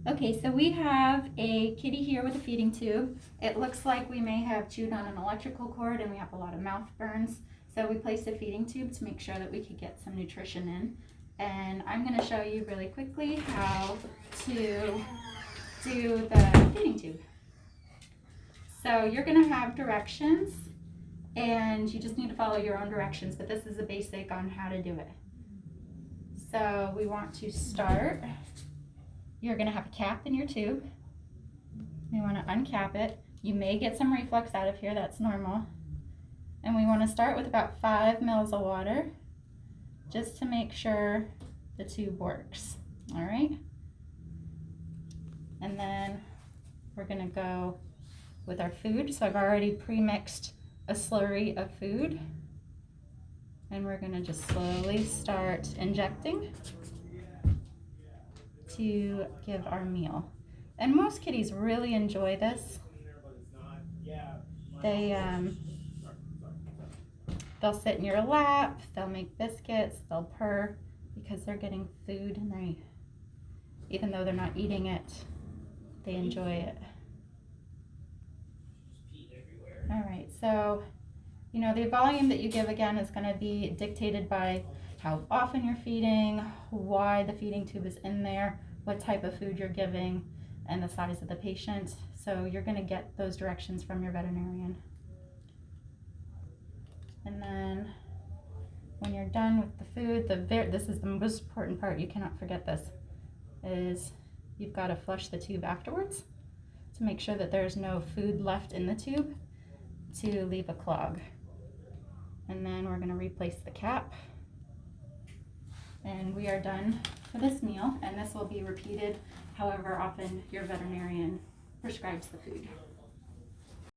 Okay, so we have a kitty here with a feeding tube. It looks like we may have chewed on an electrical cord and we have a lot of mouth burns. So we placed a feeding tube to make sure that we could get some nutrition in. And I'm going to show you really quickly how to do the feeding tube. So you're going to have directions and you just need to follow your own directions, but this is a basic on how to do it. So we want to start. You're going to have a cap in your tube. You want to uncap it. You may get some reflux out of here, that's normal. And we want to start with about 5 mils of water just to make sure the tube works. All right. And then we're going to go with our food. So I've already pre-mixed a slurry of food. And we're going to just slowly start injecting to give our meal. And most kitties really enjoy this. They'll sit in your lap, they'll make biscuits, they'll purr because they're getting food, and even though they're not eating it, they enjoy it. All right, so the volume that you give again is going to be dictated by how often you're feeding, why the feeding tube is in there, what type of food you're giving, and the size of the patient. So you're going to get those directions from your veterinarian. And then when you're done with the food, this is the most important part, you cannot forget this, is you've got to flush the tube afterwards to make sure that there's no food left in the tube to leave a clog. And then we're going to replace the cap. And we are done for this meal, and this will be repeated however often your veterinarian prescribes the food.